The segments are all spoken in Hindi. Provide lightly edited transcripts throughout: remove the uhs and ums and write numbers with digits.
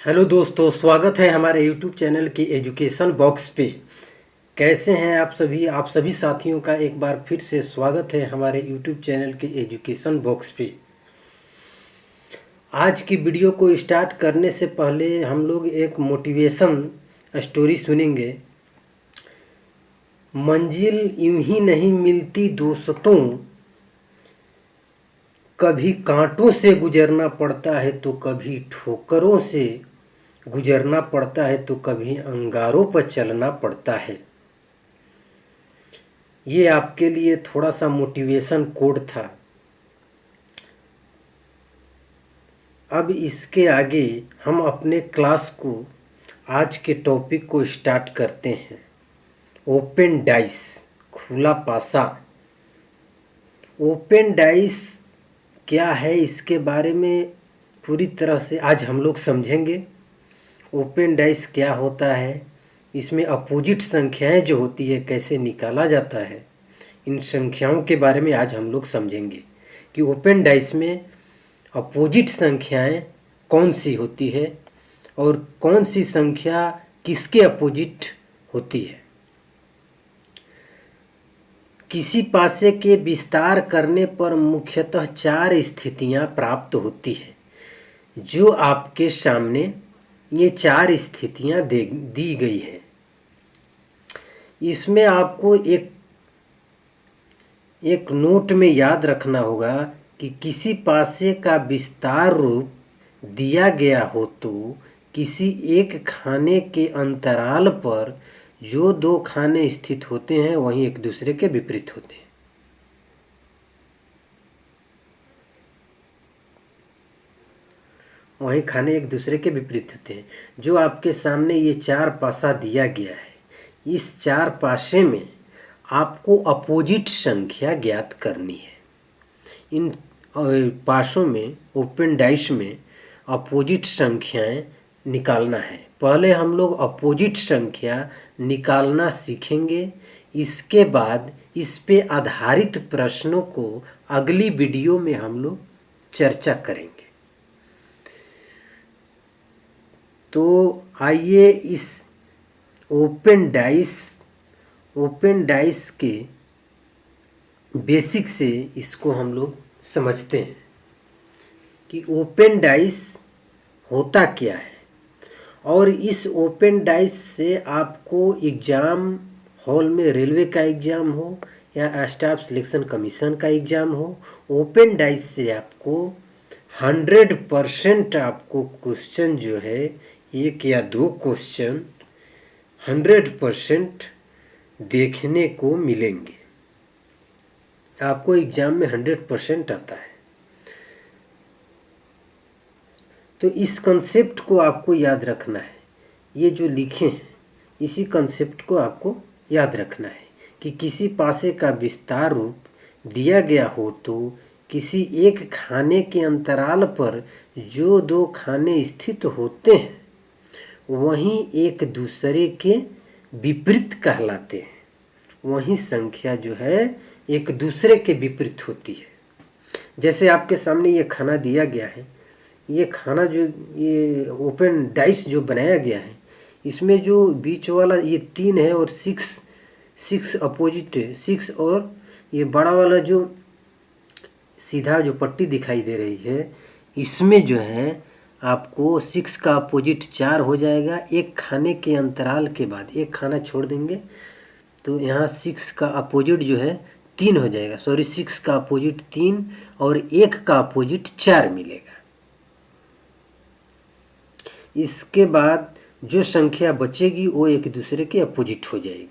हेलो दोस्तों, स्वागत है हमारे यूट्यूब चैनल के एजुकेशन बॉक्स पे। कैसे हैं आप सभी साथियों का एक बार फिर से स्वागत है हमारे यूट्यूब चैनल के एजुकेशन बॉक्स पे। आज की वीडियो को स्टार्ट करने से पहले हम लोग एक मोटिवेशन स्टोरी सुनेंगे। मंजिल यूं ही नहीं मिलती दोस्तों, कभी कांटों से गुजरना पड़ता है तो कभी ठोकरों से गुजरना पड़ता है तो कभी अंगारों पर चलना पड़ता है। ये आपके लिए थोड़ा सा मोटिवेशन कोड था। अब इसके आगे हम अपने क्लास को, आज के टॉपिक को स्टार्ट करते हैं। ओपन डाइस, खुला पासा। ओपन डाइस क्या है, इसके बारे में पूरी तरह से आज हम लोग समझेंगे। ओपन डाइस क्या होता है, इसमें अपोजिट संख्याएं जो होती है कैसे निकाला जाता है, इन संख्याओं के बारे में आज हम लोग समझेंगे कि ओपन डाइस में अपोजिट संख्याएं कौन सी होती है और कौन सी संख्या किसके अपोजिट होती है। किसी पासे के विस्तार करने पर मुख्यतः 4 स्थितियां प्राप्त होती है। जो आपके सामने ये 4 स्थितियां दी गई है, इसमें आपको एक नोट में याद रखना होगा कि किसी पासे का विस्तार रूप दिया गया हो तो किसी एक खाने के अंतराल पर जो 2 खाने स्थित होते हैं वहीं एक दूसरे के विपरीत होते हैं। वहीं खाने एक दूसरे के विपरीत होते हैं। जो आपके सामने ये 4 पासा दिया गया है, इस 4 पासे में आपको अपोजिट संख्या ज्ञात करनी है। इन पासों में, ओपन डाइस में अपोजिट संख्याएं निकालना है। पहले हम लोग अपोजिट संख्या निकालना सीखेंगे। इसके बाद इस पे आधारित प्रश्नों को अगली वीडियो में हम लोग चर्चा करेंगे। तो आइए इस ओपन डाइस के बेसिक से इसको हम लोग समझते हैं कि ओपन डाइस होता क्या है। और इस ओपन डाइस से आपको एग्ज़ाम हॉल में, रेलवे का एग्ज़ाम हो या स्टाफ सिलेक्शन कमीशन का एग्ज़ाम हो, ओपन डाइस से आपको 100% आपको क्वेश्चन जो है, 1 या 2 क्वेश्चन 100% देखने को मिलेंगे। आपको एग्ज़ाम में 100% आता है। तो इस कंसेप्ट को आपको याद रखना है। ये जो लिखे हैं इसी कंसेप्ट को आपको याद रखना है कि किसी पासे का विस्तार रूप दिया गया हो तो किसी एक खाने के अंतराल पर जो 2 खाने स्थित होते हैं वहीं एक दूसरे के विपरीत कहलाते हैं। वहीं संख्या जो है एक दूसरे के विपरीत होती है। जैसे आपके सामने ये खाना दिया गया है, ये खाना जो ये ओपन डाइस जो बनाया गया है, इसमें जो बीच वाला ये 3 है और 6 अपोजिट है। 6 और ये बड़ा वाला जो सीधा जो पट्टी दिखाई दे रही है, इसमें जो है आपको 6 का अपोजिट 4 हो जाएगा। एक खाने के अंतराल के बाद एक खाना छोड़ देंगे तो यहाँ 6 का अपोजिट जो है 3 हो जाएगा। 6 का अपोजिट 3 और 1 का अपोजिट 4 मिलेगा। इसके बाद जो संख्या बचेगी वो एक दूसरे के अपोजिट हो जाएगी।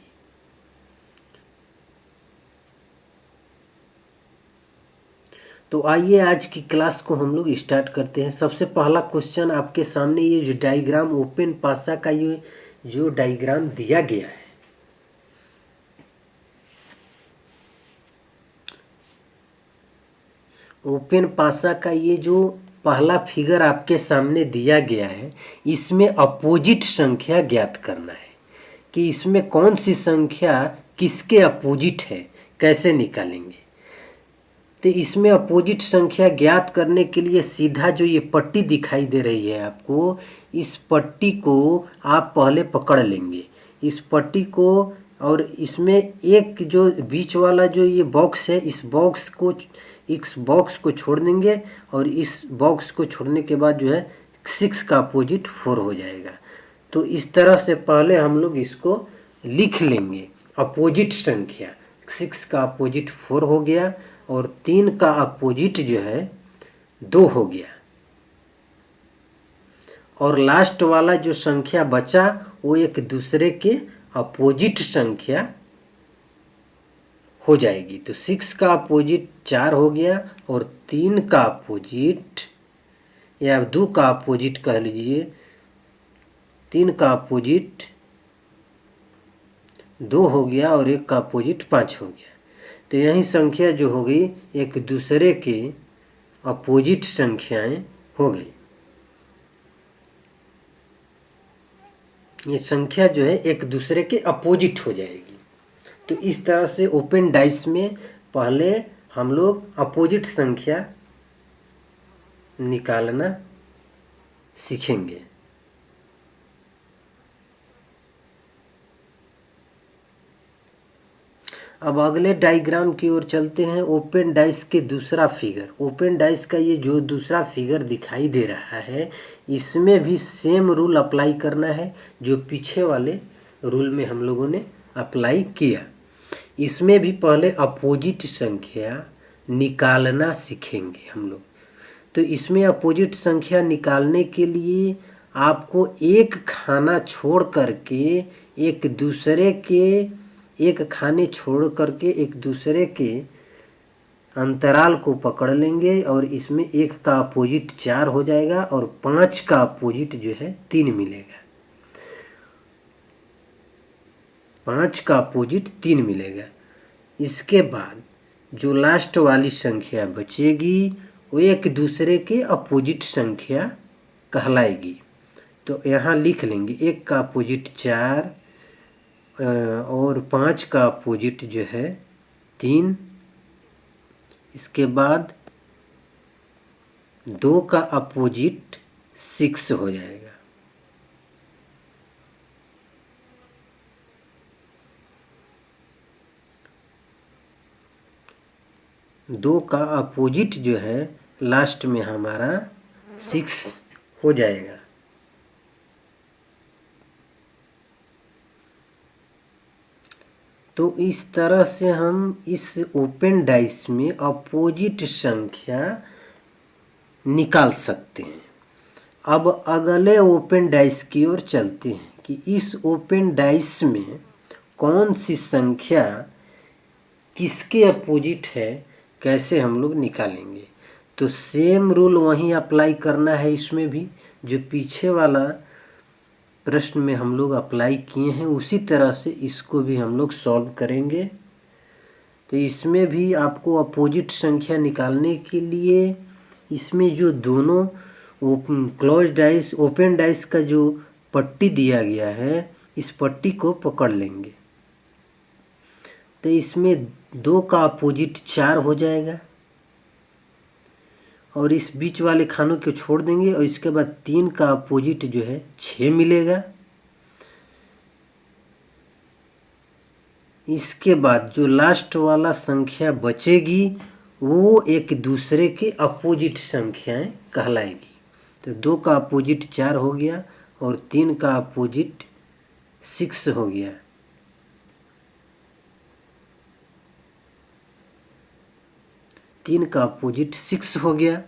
तो आइए आज की क्लास को हम लोग स्टार्ट करते हैं। सबसे पहला क्वेश्चन आपके सामने ये जो डायग्राम, ओपन पासा का ये जो डायग्राम दिया गया है, ओपन पासा का ये जो पहला फिगर आपके सामने दिया गया है, इसमें अपोजिट संख्या ज्ञात करना है कि इसमें कौन सी संख्या किसके अपोजिट है। कैसे निकालेंगे? तो इसमें अपोजिट संख्या ज्ञात करने के लिए सीधा जो ये पट्टी दिखाई दे रही है आपको, इस पट्टी को आप पहले पकड़ लेंगे, इस पट्टी को, और इसमें एक जो बीच वाला जो ये बॉक्स है, इस बॉक्स को छोड़ देंगे, और इस बॉक्स को छोड़ने के बाद जो है 6 का अपोजिट 4 हो जाएगा। तो इस तरह से पहले हम लोग इसको लिख लेंगे। अपोजिट संख्या 6 का अपोजिट 4 हो गया, और 3 का अपोजिट जो है 2 हो गया, और लास्ट वाला जो संख्या बचा वो एक दूसरे के अपोजिट संख्या हो जाएगी। तो 6 का अपोजिट 4 हो गया, और 3 का अपोजिट या 2 का अपोजिट कह लीजिए, 3 का अपोजिट 2 हो गया, और 1 का अपोजिट 5 हो गया। तो यही संख्या जो हो गई एक दूसरे के अपोजिट संख्याएं हो गई। ये संख्या जो है एक दूसरे के अपोजिट हो जाएगी। तो इस तरह से ओपन डाइस में पहले हम लोग अपोजिट संख्या निकालना सीखेंगे। अब अगले डायग्राम की ओर चलते हैं। ओपन डाइस के दूसरा फिगर, ओपन डाइस का ये जो दूसरा फिगर दिखाई दे रहा है, इसमें भी सेम रूल अप्लाई करना है जो पीछे वाले रूल में हम लोगों ने अप्लाई किया। इसमें भी पहले अपोजिट संख्या निकालना सीखेंगे हम लोग। तो इसमें अपोजिट संख्या निकालने के लिए आपको एक खाना छोड़ करके एक दूसरे के एक खाने छोड़ करके एक दूसरे के अंतराल को पकड़ लेंगे, और इसमें 1 का अपोजिट 4 हो जाएगा, और 5 का अपोजिट जो है 3 मिलेगा। 5 का अपोजिट 3 मिलेगा। इसके बाद जो लास्ट वाली संख्या बचेगी वो एक दूसरे के अपोजिट संख्या कहलाएगी। तो यहाँ लिख लेंगे 1 का अपोजिट 4 और 5 का अपोजिट जो है 3। इसके बाद 2 का अपोजिट 6 हो जाएगा। दो का अपोजिट जो है लास्ट में हमारा 6 हो जाएगा। तो इस तरह से हम इस ओपन डाइस में अपोजिट संख्या निकाल सकते हैं। अब अगले ओपन डाइस की ओर चलते हैं कि इस ओपन डाइस में कौन सी संख्या किसके अपोजिट है, कैसे हम लोग निकालेंगे। तो सेम रूल वहीं अप्लाई करना है, इसमें भी जो पीछे वाला प्रश्न में हम लोग अप्लाई किए हैं उसी तरह से इसको भी हम लोग सॉल्व करेंगे। तो इसमें भी आपको अपोजिट संख्या निकालने के लिए इसमें जो दोनों क्लोज डाइस ओपन डाइस का जो पट्टी दिया गया है, इस पट्टी को पकड़ लेंगे। तो इसमें 2 का अपोजिट 4 हो जाएगा, और इस बीच वाले खानों को छोड़ देंगे, और इसके बाद 3 का अपोजिट जो है 6 मिलेगा। इसके बाद जो लास्ट वाला संख्या बचेगी वो एक दूसरे के अपोजिट संख्याएं कहलाएगी। तो 2 का अपोजिट 4 हो गया, और 3 का अपोजिट 6 हो गया। तीन का अपोजिट 6 हो गया,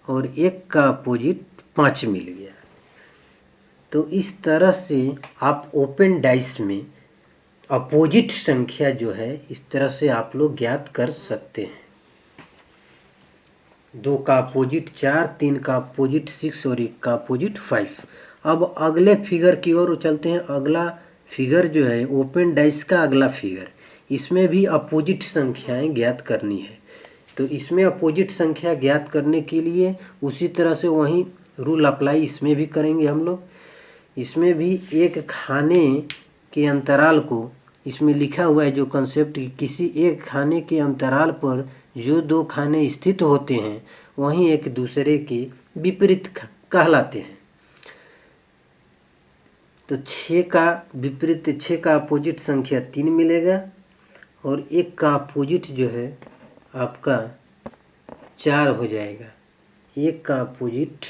और 1 का अपोजिट 5 मिल गया। तो इस तरह से आप ओपन डाइस में अपोजिट संख्या जो है इस तरह से आप लोग ज्ञात कर सकते हैं। 2 का अपोजिट 4, 3 का अपोजिट 6 और 1 का अपोजिट 5। अब अगले फिगर की ओर चलते हैं। अगला फिगर जो है ओपन डाइस का अगला फिगर, इसमें भी अपोजिट संख्याएं ज्ञात करनी है। तो इसमें अपोजिट संख्या ज्ञात करने के लिए उसी तरह से वही रूल अप्लाई इसमें भी करेंगे हम लोग। इसमें भी एक खाने के अंतराल को इसमें लिखा हुआ है जो कंसेप्ट कि किसी एक खाने के अंतराल पर जो दो खाने स्थित होते हैं वहीं एक दूसरे के विपरीत कहलाते हैं। तो 6 का विपरीत, 6 का अपोजिट संख्या 3 मिलेगा और 1 का अपोजिट जो है आपका 4 हो जाएगा। 1 का अपोजिट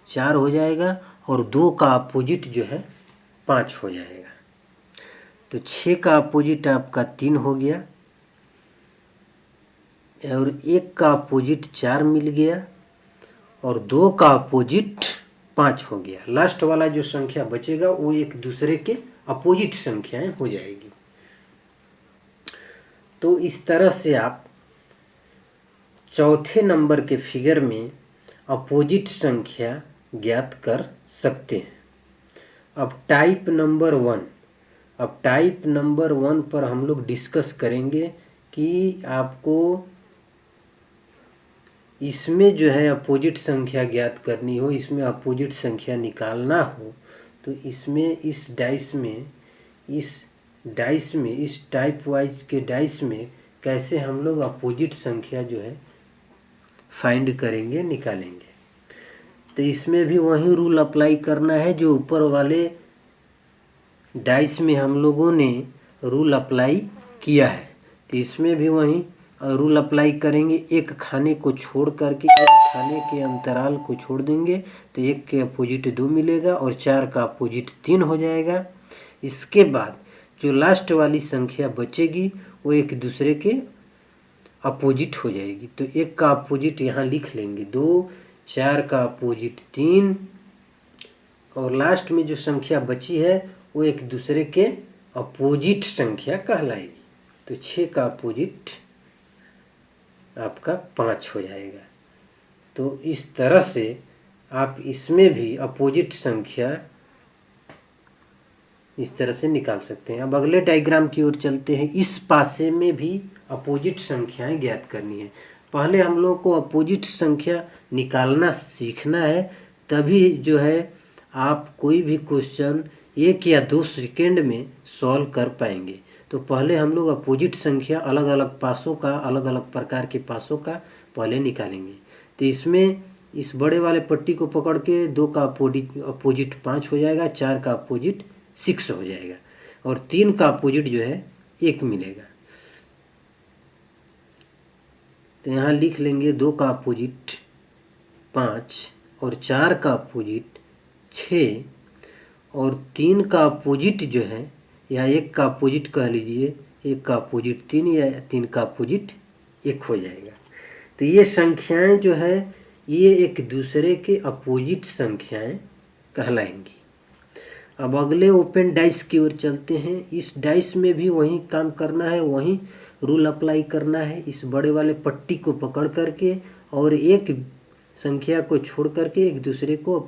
4 हो जाएगा और 2 का अपोजिट जो है 5 हो जाएगा। तो 6 का अपोजिट आपका 3 हो गया और 1 का अपोजिट 4 मिल गया और 2 का अपोजिट 5 हो गया। लास्ट वाला जो संख्या बचेगा वो एक दूसरे के अपोजिट संख्याएं हो जाएगी। तो इस तरह से आप चौथे नंबर के फिगर में अपोजिट संख्या ज्ञात कर सकते हैं। अब टाइप नंबर 1 पर हम लोग डिस्कस करेंगे कि आपको इसमें जो है अपोजिट संख्या ज्ञात करनी हो, इसमें अपोजिट संख्या निकालना हो, तो इसमें इस टाइप वाइज के डाइस में कैसे हम लोग अपोजिट संख्या जो है फाइंड करेंगे, निकालेंगे। तो इसमें भी वही रूल अप्लाई करना है जो ऊपर वाले डाइस में हम लोगों ने रूल अप्लाई किया है। तो इसमें भी वही रूल अप्लाई करेंगे। एक खाने को छोड़ करके, एक खाने के अंतराल को छोड़ देंगे तो 1 के अपोजिट 2 मिलेगा और 4 का अपोजिट 3 हो जाएगा। इसके बाद जो लास्ट वाली संख्या बचेगी वो एक दूसरे के अपोजिट हो जाएगी। तो 1 का अपोजिट यहाँ लिख लेंगे 2, 4 का अपोजिट 3 और लास्ट में जो संख्या बची है वो एक दूसरे के अपोजिट संख्या कहलाएगी। तो 6 का अपोजिट आपका 5 हो जाएगा। तो इस तरह से आप इसमें भी अपोजिट संख्या इस तरह से निकाल सकते हैं। अब अगले डायग्राम की ओर चलते हैं। इस पासे में भी अपोजिट संख्याएं ज्ञात करनी है। पहले हम लोग को अपोजिट संख्या निकालना सीखना है, तभी जो है आप कोई भी क्वेश्चन 1 या 2 सेकेंड में सॉल्व कर पाएंगे। तो पहले हम लोग अपोजिट संख्या अलग अलग पासों का, अलग अलग प्रकार के पासों का पहले निकालेंगे। तो इसमें इस बड़े वाले पट्टी को पकड़ के 2 का अपोजिट 5 हो जाएगा, 4 का अपोजिट 6 हो जाएगा और 3 का अपोजिट जो है 1 मिलेगा। तो यहाँ लिख लेंगे 2 का अपोजिट 5 और 4 का अपोजिट 6 और 3 का अपोजिट जो है या 1 का अपोजिट कह लीजिए, 1 का अपोजिट 3 या 3 का अपोजिट 1 हो जाएगा। तो ये संख्याएं जो है ये एक दूसरे के अपोजिट संख्याएं कहलाएंगी। अब अगले ओपन डाइस की ओर चलते हैं। इस डाइस में भी वही काम करना है, वही रूल अप्लाई करना है। इस बड़े वाले पट्टी को पकड़ करके और एक संख्या को छोड़ करके एक दूसरे को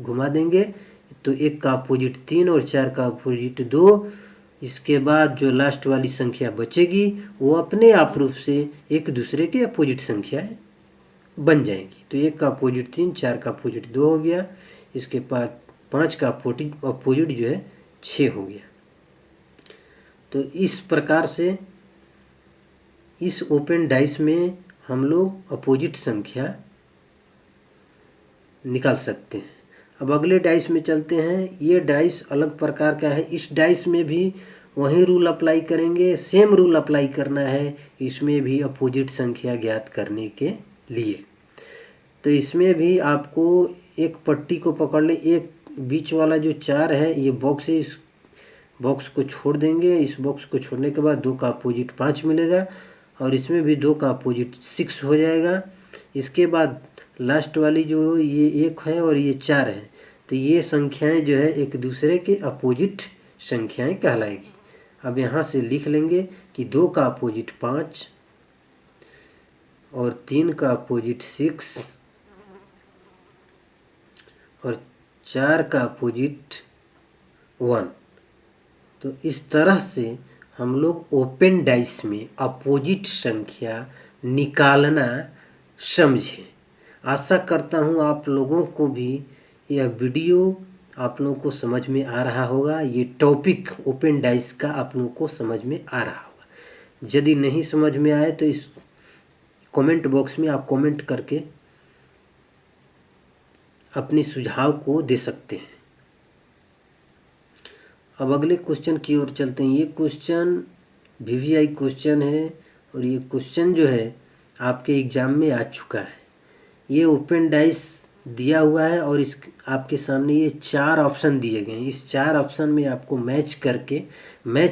घुमा देंगे। तो 1 का अपोजिट 3 और 4 का अपोजिट 2। इसके बाद जो लास्ट वाली संख्या बचेगी वो अपने आप रूप से एक दूसरे के अपोजिट संख्याएं बन जाएंगी। तो 1 का अपोजिट 3, 4 का अपोजिट 2 हो गया। इसके बाद 5 का अपोजिट जो है 6 हो गया। तो इस प्रकार से इस ओपन डाइस में हम लोग अपोजिट संख्या निकाल सकते हैं। अब अगले डाइस में चलते हैं। ये डाइस अलग प्रकार का है। इस डाइस में भी वही रूल अप्लाई करेंगे, सेम रूल अप्लाई करना है इसमें भी अपोजिट संख्या ज्ञात करने के लिए। तो इसमें भी आपको एक पट्टी को पकड़ ले, एक बीच वाला जो 4 है ये बॉक्स है, इस बॉक्स को छोड़ देंगे। इस बॉक्स को छोड़ने के बाद 2 का अपोजिट 5 मिलेगा और इसमें भी 2 का अपोजिट 6 हो जाएगा। इसके बाद लास्ट वाली जो ये 1 है और ये 4 है, तो ये संख्याएं जो है एक दूसरे के अपोजिट संख्याएं कहलाएगी। अब यहाँ से लिख लेंगे कि 2 का अपोजिट 5 और 3 का अपोजिट 6 और 4 का अपोजिट 1। तो इस तरह से हम लोग ओपन डाइस में अपोजिट संख्या निकालना समझें। आशा करता हूँ आप लोगों को भी यह वीडियो आप लोगों को समझ में आ रहा होगा। ये टॉपिक ओपन डाइस का आप लोगों को समझ में आ रहा होगा। यदि नहीं समझ में आए तो इस कमेंट बॉक्स में आप कमेंट करके अपने सुझाव को दे सकते हैं। अब अगले क्वेश्चन की ओर चलते हैं। ये क्वेश्चन वीवीआई क्वेश्चन है और ये क्वेश्चन जो है आपके एग्ज़ाम में आ चुका है। ये ओपन डाइस दिया हुआ है और इस आपके सामने ये 4 ऑप्शन दिए गए हैं। इस 4 ऑप्शन में आपको मैच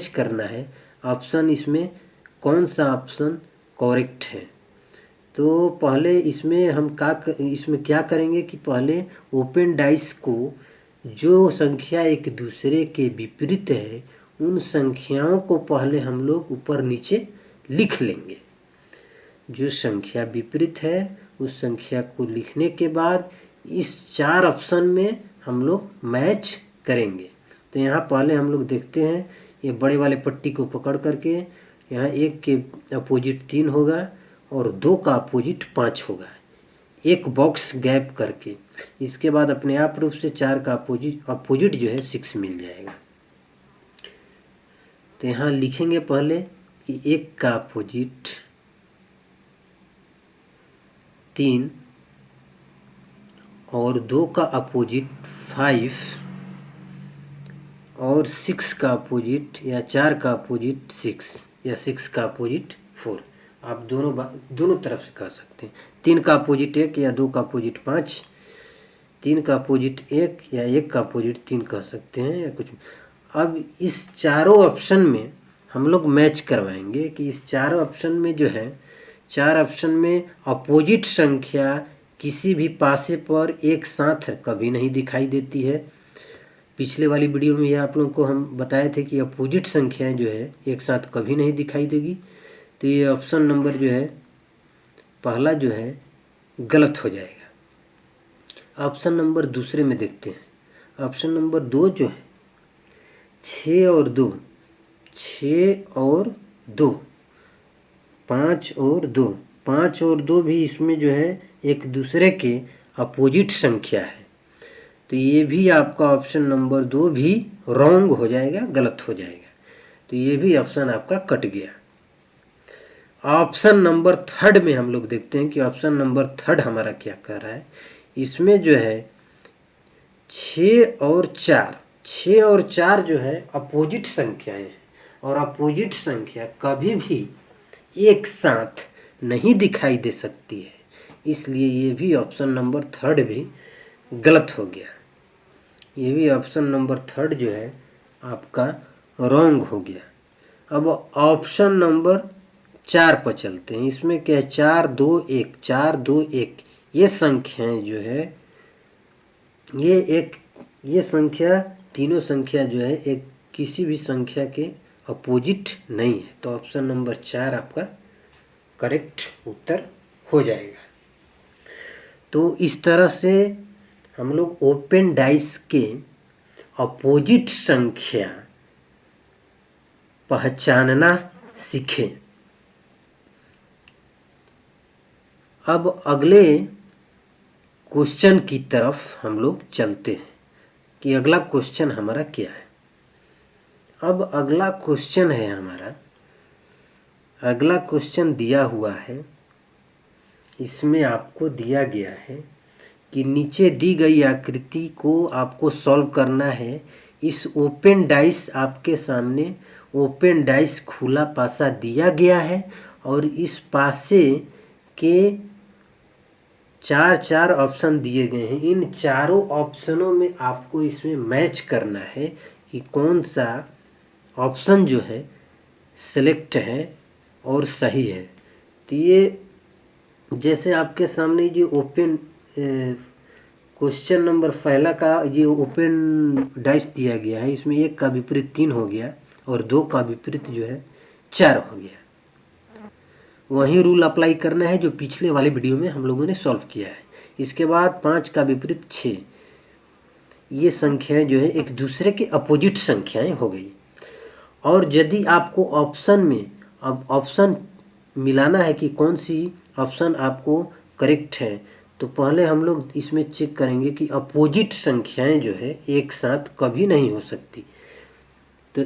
करना है ऑप्शन, इसमें कौन सा ऑप्शन करेक्ट है। तो पहले इसमें क्या करेंगे कि पहले ओपन डाइस को जो संख्या एक दूसरे के विपरीत है उन संख्याओं को पहले हम लोग ऊपर नीचे लिख लेंगे। जो संख्या विपरीत है उस संख्या को लिखने के बाद इस 4 ऑप्शन में हम लोग मैच करेंगे। तो यहाँ पहले हम लोग देखते हैं, ये बड़े वाले पट्टी को पकड़ करके यहाँ 1 के अपोजिट 3 होगा और 2 का अपोजिट 5 होगा, एक बॉक्स गैप करके। इसके बाद अपने आप रूप से 4 का अपोजिट जो है 6 मिल जाएगा। तो यहाँ लिखेंगे पहले कि 1 का अपोजिट 3 और 2 का अपोजिट 5 और 6 का अपोजिट या 4 का अपोजिट 6 या 6 का अपोजिट 4। आप दोनों तरफ से कह सकते हैं। 3 का अपोजिट 1 या 2 का अपोजिट 5, 3 का अपोजिट 1 या 1 का अपोजिट 3 कह सकते हैं या कुछ। अब इस चारों ऑप्शन में हम लोग मैच करवाएंगे कि इस चारों ऑप्शन में जो है 4 ऑप्शन में अपोजिट संख्या किसी भी पासे पर एक साथ कभी नहीं दिखाई देती है। पिछले वाली वीडियो में आप लोगों को हम बताए थे कि अपोजिट संख्याएं जो है एक साथ कभी नहीं दिखाई देगी। तो ये ऑप्शन नंबर जो है पहला जो है गलत हो जाएगा। ऑप्शन नंबर दूसरे में देखते हैं। ऑप्शन नंबर 2 जो है 6 और 2, 5 और 2 भी इसमें जो है एक दूसरे के अपोजिट संख्या है। तो ये भी आपका ऑप्शन नंबर 2 भी रॉन्ग हो जाएगा, गलत हो जाएगा। तो ये भी ऑप्शन आपका कट गया। ऑप्शन नंबर 3 में हम लोग देखते हैं कि ऑप्शन नंबर 3 हमारा क्या कर रहा है। इसमें जो है 6 और 4 जो है अपोजिट संख्याएं हैं और अपोजिट संख्या कभी भी एक साथ नहीं दिखाई दे सकती है, इसलिए ये भी ऑप्शन नंबर 3 भी गलत हो गया। ये भी ऑप्शन नंबर 3 जो है आपका रॉन्ग हो गया। अब ऑप्शन नंबर 4 पर चलते हैं। इसमें क्या है 4 2 1 ये संख्याएं जो है ये संख्या तीनों संख्या जो है एक किसी भी संख्या के अपोजिट नहीं है। तो ऑप्शन नंबर 4 आपका करेक्ट उत्तर हो जाएगा। तो इस तरह से हम लोग ओपन डाइस के अपोजिट संख्या पहचानना सीखें। अब अगले क्वेश्चन की तरफ हम लोग चलते हैं कि अगला क्वेश्चन हमारा क्या है। अब अगला क्वेश्चन है हमारा, अगला क्वेश्चन दिया हुआ है। इसमें आपको दिया गया है कि नीचे दी गई आकृति को आपको सॉल्व करना है। इस ओपन डाइस आपके सामने ओपन डाइस खुला पासा दिया गया है और इस पासे के 4 ऑप्शन दिए गए हैं। इन चारों ऑप्शनों में आपको इसमें मैच करना है कि कौन सा ऑप्शन जो है सेलेक्ट है और सही है। तो ये जैसे आपके सामने जो ओपन क्वेश्चन नंबर पहला का ये ओपन डाइस दिया गया है, इसमें 1 का विपरीत 3 हो गया और 2 का विपरीत जो है 4 हो गया। वही रूल अप्लाई करना है जो पिछले वाले वीडियो में हम लोगों ने सॉल्व किया है। इसके बाद 5 का विपरीत 6, ये संख्याएं जो है एक दूसरे के अपोजिट संख्याएं हो गई। और यदि आपको ऑप्शन में अब ऑप्शन मिलाना है कि कौन सी ऑप्शन आपको करेक्ट है, तो पहले हम लोग इसमें चेक करेंगे कि अपोजिट संख्याएं जो है एक साथ कभी नहीं हो सकती। तो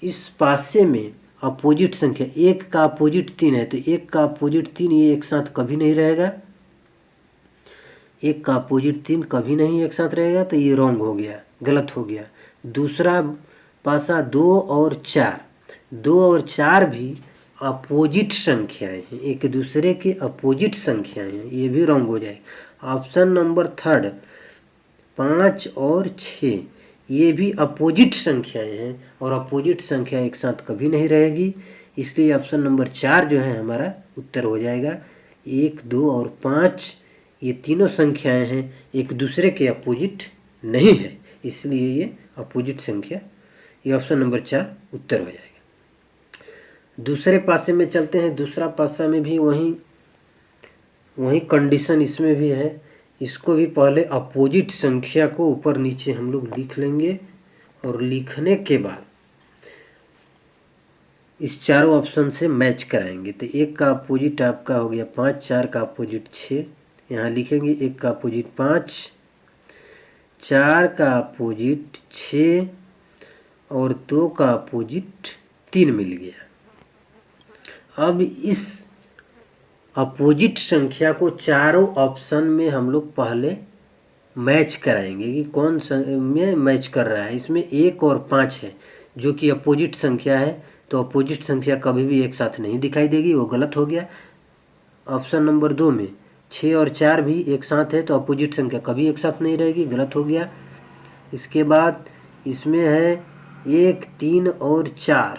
इस पासे में अपोजिट संख्या 1 का अपोजिट 3 है, तो 1 का अपोजिट 3 ये एक साथ कभी नहीं रहेगा। 1 का अपोजिट 3 कभी नहीं एक साथ रहेगा, तो ये रॉन्ग हो गया, गलत हो गया। दूसरा पासा 2 और 4, 2 और 4 भी अपोजिट संख्याएं हैं, एक दूसरे के अपोजिट संख्याएं हैं, ये भी रॉन्ग हो जाएगा। ऑप्शन नंबर थर्ड 5 और 6 ये भी अपोजिट संख्याएं हैं और अपोजिट संख्या एक साथ कभी नहीं रहेगी, इसलिए ऑप्शन नंबर 4 जो है हमारा उत्तर हो जाएगा। 1, 2 और 5 ये तीनों संख्याएं हैं, एक दूसरे के अपोजिट नहीं है, इसलिए ये अपोजिट संख्या, ये ऑप्शन नंबर 4 उत्तर हो जाएगा। दूसरे पासे में चलते हैं। दूसरा पासा में भी वही कंडीशन इसमें भी है। इसको भी पहले अपोजिट संख्या को ऊपर नीचे हम लोग लिख लेंगे और लिखने के बाद इस चारों ऑप्शन से मैच कराएंगे। तो 1 का अपोजिट आपका हो गया 5, 4 का अपोजिट 6, यहाँ लिखेंगे 1 का अपोजिट 5, 4 का अपोजिट 6 और 2 का अपोजिट 3 मिल गया। अब इस अपोजिट संख्या को चारों ऑप्शन में हम लोग पहले मैच कराएंगे कि कौन सा में मैच कर रहा है। इसमें 1 और 5 है जो कि अपोजिट संख्या है, तो अपोजिट संख्या कभी भी एक साथ नहीं दिखाई देगी, वो गलत हो गया। ऑप्शन नंबर 2 में 6 और 4 भी एक साथ है, तो अपोजिट संख्या कभी एक साथ नहीं रहेगी, गलत हो गया। इसके बाद इसमें है 1, 3 और 4,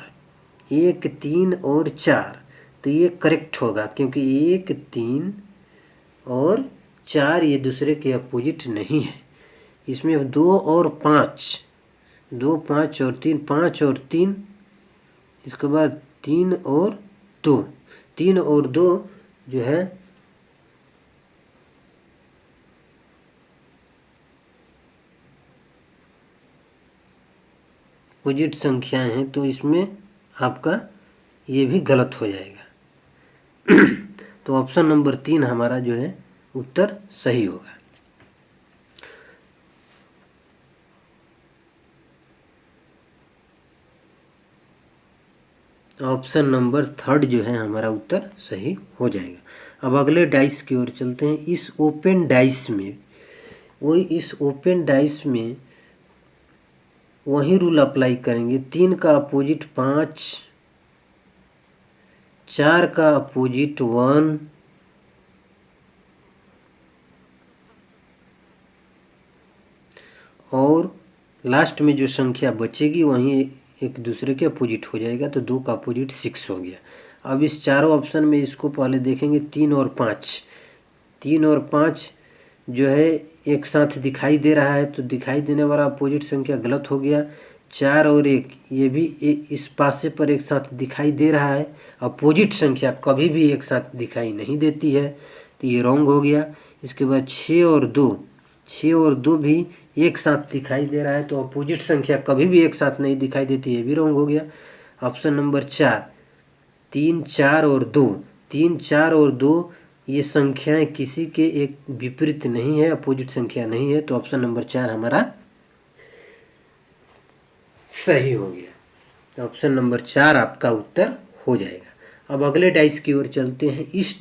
1, 3 और 4, तो ये करेक्ट होगा क्योंकि 1, 3 और 4 ये दूसरे के अपोजिट नहीं है। इसमें 2 और 5, 2, 5 और 3, 5 और 3, इसके बाद 3 और 2, 3 और 2 जो है अपोजिट संख्याएं हैं, तो इसमें आपका ये भी गलत हो जाएगा। तो ऑप्शन नंबर 3 हमारा जो है उत्तर सही होगा। ऑप्शन नंबर 3 जो है हमारा उत्तर सही हो जाएगा। अब अगले डाइस की ओर चलते हैं। इस ओपन डाइस में वही रूल अप्लाई करेंगे। 3 का अपोजिट 5, 4 का अपोजिट 1 और लास्ट में जो संख्या बचेगी वहीं एक दूसरे के अपोजिट हो जाएगा, तो 2 का अपोजिट 6 हो गया। अब इस चारों ऑप्शन में इसको पहले देखेंगे। 3 और 5, 3 और 5 जो है एक साथ दिखाई दे रहा है, तो दिखाई देने वाला अपोजिट संख्या गलत हो गया। 4 और 1 ये भी इस पासे पर एक साथ दिखाई दे रहा है, अपोजिट संख्या कभी भी एक साथ दिखाई नहीं देती है, तो ये रॉन्ग हो गया। इसके बाद 6 और 2 भी एक साथ दिखाई दे रहा है, तो अपोजिट संख्या कभी भी एक साथ नहीं दिखाई देती है, ये भी रॉन्ग हो गया। ऑप्शन नंबर 4 3, 4 और 2, 3, 4 और 2 ये संख्याएं किसी के एक विपरीत नहीं है, अपोजिट संख्या नहीं है, तो ऑप्शन नंबर 4 हमारा सही हो गया। ऑप्शन नंबर 4 आपका उत्तर हो जाएगा। अब अगले डाइस की ओर चलते हैं। इस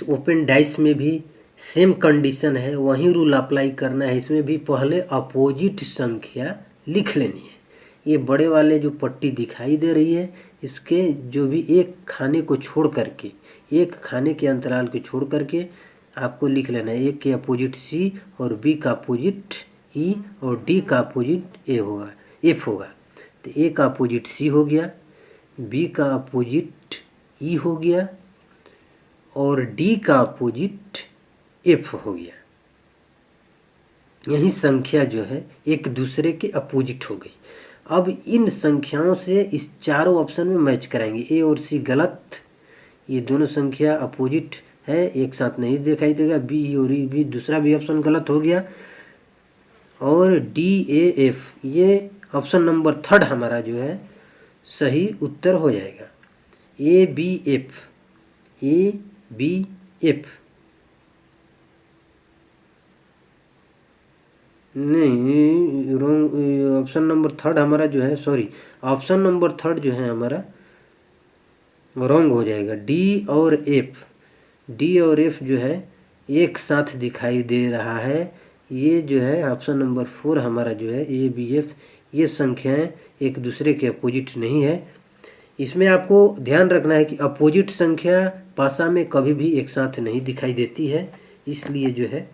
ओपन डाइस में भी सेम कंडीशन है, वही रूल अप्लाई करना है। इसमें भी पहले अपोजिट संख्या लिख लेनी है। ये बड़े वाले जो पट्टी दिखाई दे रही है, इसके जो भी एक खाने को छोड़ करके, एक खाने के अंतराल को छोड़ करके आपको लिख लेना है। एक के अपोजिट सी और बी का अपोजिट ई और डी का अपोजिट एफ होगा। तो ए का अपोजिट सी हो गया, बी का अपोजिट ई हो गया और डी का अपोजिट एफ हो गया। यही संख्या जो है एक दूसरे के अपोजिट हो गई। अब इन संख्याओं से इस चारों ऑप्शन में मैच कराएंगे। ए और सी गलत, ये दोनों संख्या अपोजिट है, एक साथ नहीं दिखाई देगा। बी और ई भी, दूसरा भी ऑप्शन गलत हो गया। और डी ए एफ ये ऑप्शन नंबर 3 हमारा जो है सही उत्तर हो जाएगा। ए बी एफ ABF नहीं, रॉन्ग। ऑप्शन नंबर थर्ड हमारा जो है, सॉरी, ऑप्शन नंबर थर्ड जो है हमारा रॉन्ग हो जाएगा। डी और एफ जो है एक साथ दिखाई दे रहा है। ये जो है ऑप्शन नंबर 4 हमारा जो है ABF, ये संख्याएं एक दूसरे के अपोजिट नहीं है। इसमें आपको ध्यान रखना है कि अपोजिट संख्या पासा में कभी भी एक साथ नहीं दिखाई देती है, इसलिए जो है